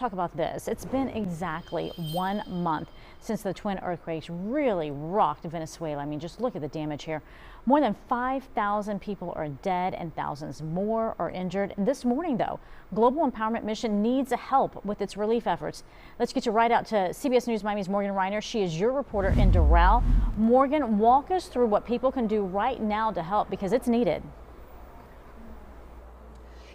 Talk about this. It's been exactly 1 month since the twin earthquakes really rocked Venezuela. I mean, just look at the damage here. More than 5,000 people are dead and thousands more are injured. This morning, though, Global Empowerment Mission needs help with its relief efforts. Let's get you right out to CBS News Miami's Morgan Rynor. She is your reporter in Doral. Morgan, walk us through what people can do right now to help because it's needed.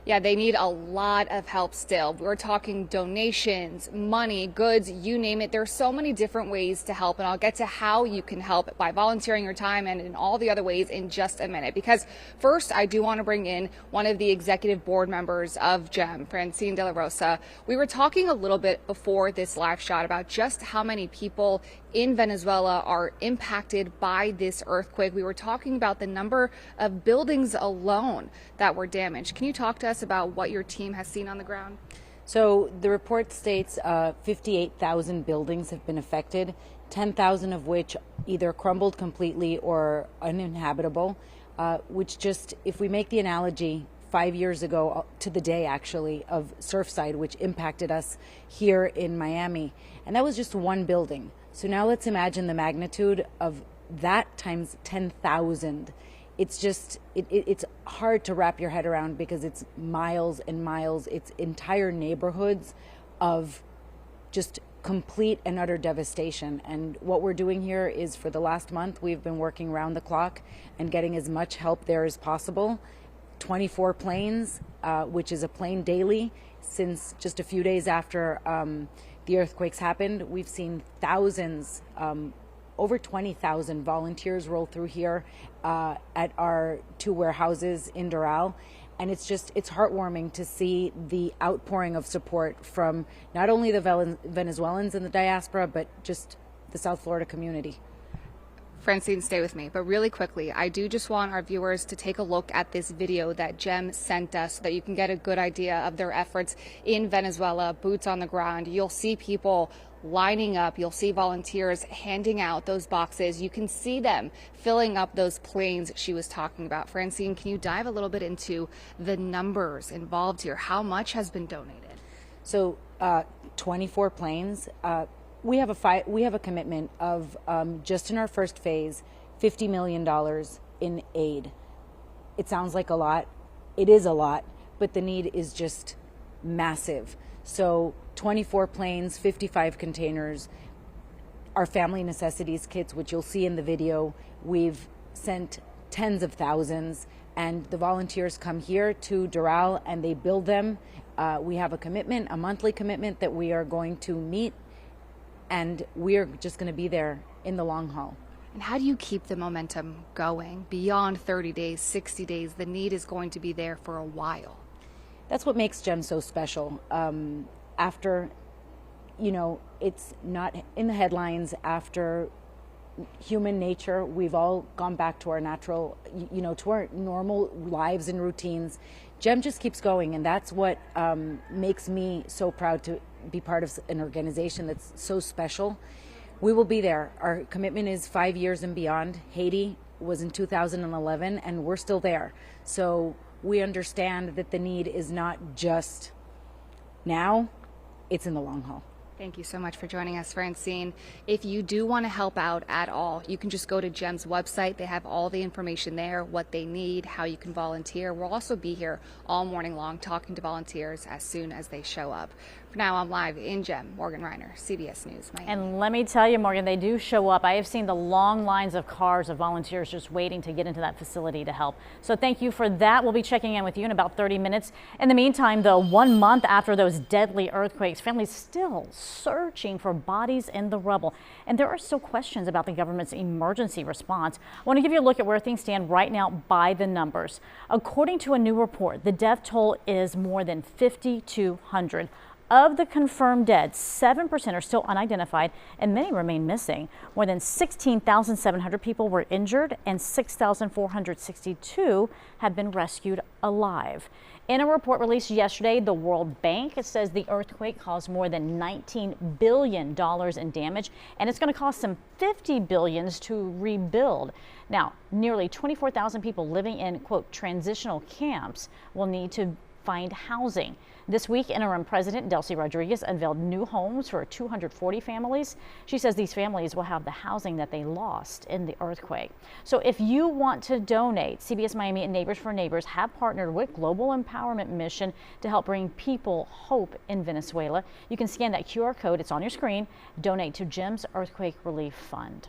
Yeah, they need a lot of help still. We're talking donations, money, goods, you name it. There are so many different ways to help, and I'll get to how you can help by volunteering your time and in all the other ways in just a minute. Because first, I do want to bring in one of the executive board members of GEM, Francine de la Rosa. We were talking a little bit before this live shot about just how many people in Venezuela are impacted by this earthquake. We were talking about the number of buildings alone that were damaged. Can you talk to us about what your team has seen on the ground? So the report states 58,000 buildings have been affected, 10,000 of which either crumbled completely or uninhabitable, which just, if we make the analogy, 5 years ago to the day actually of Surfside, which impacted us here in Miami, and that was just one building. So now let's imagine the magnitude of that times 10,000. It's just, it's hard to wrap your head around because it's miles and miles. It's entire neighborhoods of just complete and utter devastation. And what we're doing here is for the last month, we've been working round the clock and getting as much help there as possible. 24 planes, which is a plane daily since just a few days after the earthquakes happened. We've seen thousands, over 20,000 volunteers roll through here at our 2 warehouses in Doral. And it's heartwarming to see the outpouring of support from not only the Venezuelans in the diaspora, but just the South Florida community. Francine, stay with me. But really quickly, I do just want our viewers to take a look at this video that GEM sent us so that you can get a good idea of their efforts in Venezuela, boots on the ground. You'll see people lining up. You'll see volunteers handing out those boxes. You can see them filling up those planes she was talking about. Francine, can you dive a little bit into the numbers involved here? How much has been donated? So 24 planes. We have a commitment of just in our first phase, $50 million in aid. It sounds like a lot. It is a lot, but the need is just massive. So 24 planes, 55 containers, our family necessities kits, which you'll see in the video. We've sent tens of thousands, and the volunteers come here to Doral and they build them. We have a commitment, a monthly commitment that we are going to meet, and we're just going to be there in the long haul. And how do you keep the momentum going beyond 30 days, 60 days? The need is going to be there for a while. That's what makes GEM so special. After, it's not in the headlines, after human nature, we've all gone back to our natural, to our normal lives and routines. GEM just keeps going, and that's what makes me so proud to be part of an organization that's so special. We will be there. Our commitment is 5 years and beyond. Haiti was in 2011, and we're still there. So we understand that the need is not just now, it's in the long haul. Thank you so much for joining us, Francine. If you do want to help out at all, you can just go to GEM's website. They have all the information there, what they need, how you can volunteer. We'll also be here all morning long talking to volunteers as soon as they show up. For now, I'm live in GEM, Morgan Rynor, CBS News, Miami. And let me tell you, Morgan, they do show up. I have seen the long lines of cars of volunteers just waiting to get into that facility to help. So thank you for that. We'll be checking in with you in about 30 minutes. In the meantime, though, 1 month after those deadly earthquakes, families still searching for bodies in the rubble. And there are still questions about the government's emergency response. I want to give you a look at where things stand right now by the numbers. According to a new report, the death toll is more than 5,200. Of the confirmed dead, 7% are still unidentified and many remain missing. More than 16,700 people were injured and 6,462 have been rescued alive. In a report released yesterday, the World Bank says the earthquake caused more than $19 billion in damage, and it's going to cost some $50 billion to rebuild. Now, nearly 24,000 people living in, quote, transitional camps will need to find housing. This week, interim President Delcy Rodriguez unveiled new homes for 240 families. She says these families will have the housing that they lost in the earthquake. So if you want to donate, CBS Miami and Neighbors for Neighbors have partnered with Global Empowerment Mission to help bring people hope in Venezuela. You can scan that QR code, it's on your screen. Donate to Jim's Earthquake Relief Fund.